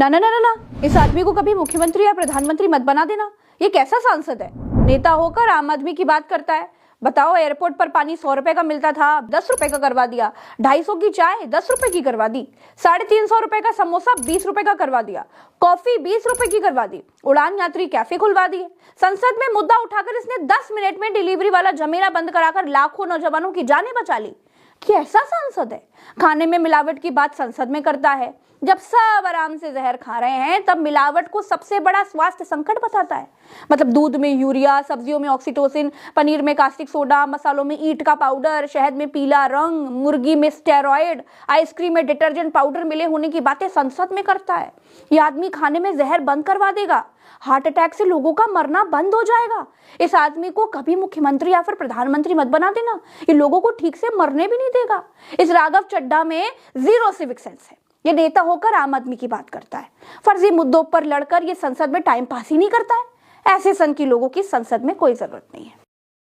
ना ना ना ना ना, इस आदमी को कभी मुख्यमंत्री या प्रधानमंत्री मत बना देना। ये कैसा सांसद है? नेता होकर आम आदमी की बात करता है। बताओ, एयरपोर्ट पर पानी 100 रुपए का मिलता था, 10 रुपए का करवा दिया। 250 की चाय 10 रुपए की करवा दी। 350 रुपए का समोसा 20 रुपए का करवा दिया। कॉफी 20 रुपए की करवा दी। उड़ान यात्री कैफे खुलवा दिए। संसद में मुद्दा उठाकर इसने 10 मिनट में डिलीवरी वाला जमेला बंद कराकर लाखों नौजवानों की जानें बचा ली। कि ऐसा सांसद है? खाने में मिलावट की बात संसद में करता है। जब सब आराम से जहर खा रहे हैं तब मिलावट को सबसे बड़ा स्वास्थ्य संकट बताता है। मतलब दूध में यूरिया, सब्जियों में ऑक्सीटोसिन, पनीर में कास्टिक सोडा, मसालों में ईंट का पाउडर, शहद में पीला रंग, मुर्गी में स्टेरॉइड, आइसक्रीम में डिटर्जेंट पाउडर मिले होने की बातें संसद में करता है। ये आदमी खाने में जहर बंद करवा देगा। हार्ट अटैक से लोगों का मरना बंद हो जाएगा। इस आदमी को कभी मुख्यमंत्री या फिर प्रधानमंत्री मत बना देना। ये लोगों को ठीक से मरने भी नहीं देगा। इस राघव चड्ढा में जीरो सिविक सेंस है। ये नेता होकर आम आदमी की बात करता है। फर्जी मुद्दों पर लड़कर ये संसद में टाइम पास ही नहीं करता है। ऐसे सन की लोगों की संसद में कोई जरूरत नहीं है।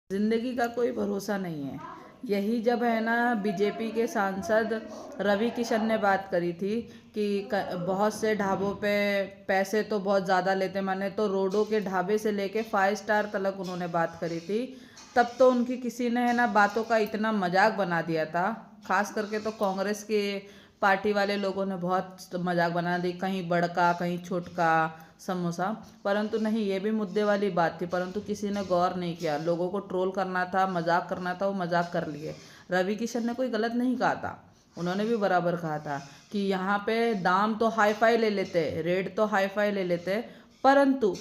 जिंदगी का कोई भरोसा नहीं है। यही जब है ना, बीजेपी के सांसद रवि किशन ने बात करी थी कि बहुत से ढाबों पे पैसे तो बहुत ज़्यादा लेते, माने तो रोडों के ढाबे से लेके 5 स्टार तक उन्होंने बात करी थी। तब तो उनकी किसी ने है ना बातों का इतना मजाक बना दिया था। खास करके तो कांग्रेस के पार्टी वाले लोगों ने बहुत मजाक बना दी, कहीं बड़का कहीं छोटका समोसा। परंतु नहीं, ये भी मुद्दे वाली बात थी, परंतु किसी ने गौर नहीं किया। लोगों को ट्रोल करना था, मजाक करना था, वो मजाक कर लिए। रवि किशन ने कोई गलत नहीं कहा था। उन्होंने भी बराबर कहा था कि यहाँ पे दाम तो हाई फाई ले लेते, रेट तो हाई फाई ले लेते, परंतु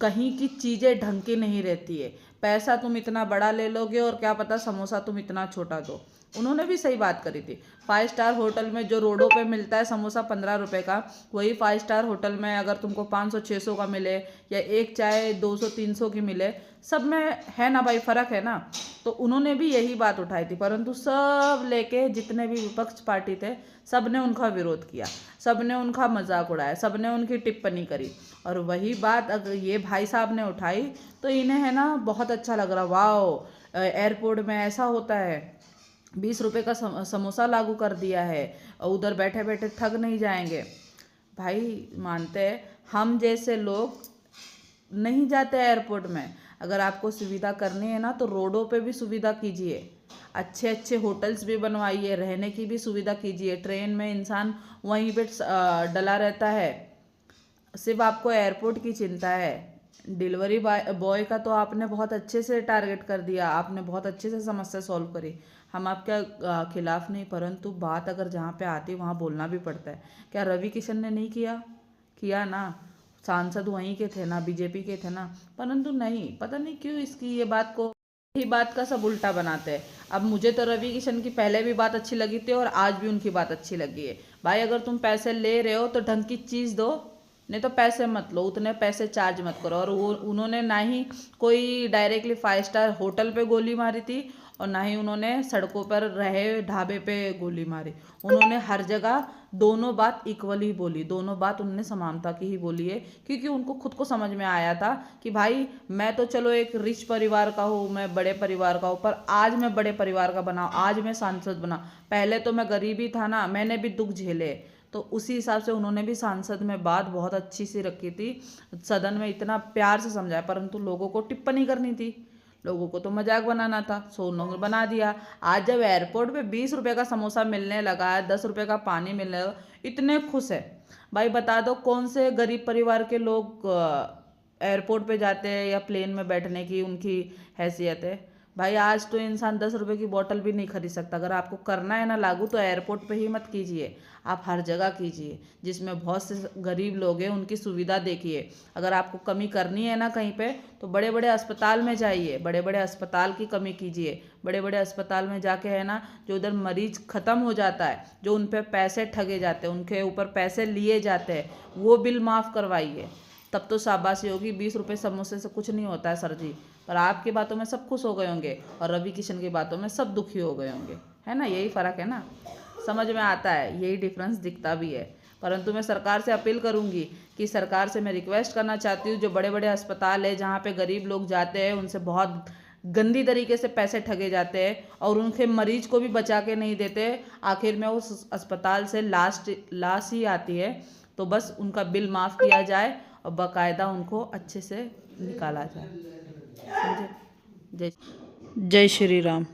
कहीं की चीज़ें ढंग की नहीं रहती है। पैसा तुम इतना बड़ा ले लोगे और क्या पता समोसा तुम इतना छोटा दो। उन्होंने भी सही बात करी थी। 5 स्टार होटल में जो रोडों पे मिलता है समोसा 15 रुपए का, वही 5 स्टार होटल में अगर तुमको 500-600 का मिले या एक चाय 200-300 की मिले, सब में है ना भाई, फ़र्क है ना। तो उन्होंने भी यही बात उठाई थी, परंतु सब लेके जितने भी विपक्ष पार्टी थे सब ने उनका विरोध किया, सब ने उनका मजाक उड़ाया, सब ने उनकी टिप्पणी करी। और वही बात अगर ये भाई साहब ने उठाई तो इन्हें है ना बहुत अच्छा लग रहा। वाह, एयरपोर्ट में ऐसा होता है, 20 रुपए का समोसा लागू कर दिया है, उधर बैठे बैठे थक नहीं जाएंगे। भाई मानते हैं, हम जैसे लोग नहीं जाते एयरपोर्ट में। अगर आपको सुविधा करनी है ना तो रोडों पे भी सुविधा कीजिए, अच्छे अच्छे होटल्स भी बनवाइए, रहने की भी सुविधा कीजिए। ट्रेन में इंसान वहीं पे डला रहता है, सिर्फ आपको एयरपोर्ट की चिंता है। डिलीवरी बॉय का तो आपने बहुत अच्छे से टारगेट कर दिया, आपने बहुत अच्छे से समस्या सॉल्व करी। हम आपके खिलाफ नहीं, परंतु बात अगर जहाँ पे आती है वहाँ बोलना भी पड़ता है। क्या रवि किशन ने नहीं किया ना? सांसद वहीं के थे ना, बीजेपी के थे ना, परंतु नहीं, पता नहीं क्यों इसकी ये बात को ही बात का सब उल्टा बनाते हैं। अब मुझे तो रवि किशन की पहले भी बात अच्छी लगी थी और आज भी उनकी बात अच्छी लगी है। भाई अगर तुम पैसे ले रहे हो तो ढंग की चीज़ दो, नहीं तो पैसे मत लो, उतने पैसे चार्ज मत करो। और वो उन्होंने ना ही कोई डायरेक्टली 5 स्टार होटल पे गोली मारी थी और ना ही उन्होंने सड़कों पर रहे ढाबे पे गोली मारी। उन्होंने हर जगह दोनों बात इक्वली बोली, दोनों बात उन्होंने समानता की ही बोली है, क्योंकि उनको खुद को समझ में आया था कि भाई मैं तो चलो एक रिच परिवार का हूँ, मैं बड़े परिवार का हूँ, पर आज मैं बड़े परिवार का बना, आज मैं सांसद बना। पहले तो मैं गरीबी था ना, मैंने भी दुख झेले। तो उसी हिसाब से उन्होंने भी सांसद में बात बहुत अच्छी सी रखी थी, सदन में इतना प्यार से समझाया, परंतु लोगों को टिप्पणी करनी थी, लोगों को तो मजाक बनाना था, सो उन्होंने बना दिया। आज जब एयरपोर्ट पे 20 रुपए का समोसा मिलने लगा है, 10 रुपए का पानी मिलने लगा, इतने खुश है। भाई बता दो कौन से गरीब परिवार के लोग एयरपोर्ट पे जाते हैं या प्लेन में बैठने की उनकी हैसियत है? भाई आज तो इंसान 10 रुपए की बोतल भी नहीं खरीद सकता। अगर आपको करना है ना लागू, तो एयरपोर्ट पे ही मत कीजिए, आप हर जगह कीजिए जिसमें बहुत से गरीब लोग हैं, उनकी सुविधा देखिए। अगर आपको कमी करनी है ना कहीं पे, तो बड़े बड़े अस्पताल में जाइए, बड़े बड़े अस्पताल की कमी कीजिए। बड़े बड़े अस्पताल में जाके है ना, जो उधर मरीज ख़त्म हो जाता है, जो उन पर पैसे ठगे जाते हैं, उनके ऊपर पैसे लिए जाते हैं, वो बिल माफ़ करवाइए, तब तो शाबाशी होगी। 20 रुपये समोसे से कुछ नहीं होता है सर जी। पर आपकी बातों में सब खुश हो गए होंगे और रवि किशन की बातों में सब दुखी हो गए होंगे, है ना? यही फ़र्क है ना, समझ में आता है, यही डिफरेंस दिखता भी है। परंतु मैं सरकार से अपील करूंगी कि सरकार से मैं रिक्वेस्ट करना चाहती हूँ, जो बड़े बड़े अस्पताल है जहाँ पे गरीब लोग जाते हैं, उनसे बहुत गंदी तरीके से पैसे ठगे जाते हैं और उनके मरीज को भी बचा के नहीं देते। आखिर में उस अस्पताल से लाश ही आती है, तो बस उनका बिल माफ़ किया जाए और बाकायदा उनको अच्छे से निकाला जाए। समझे? जय जय श्री राम।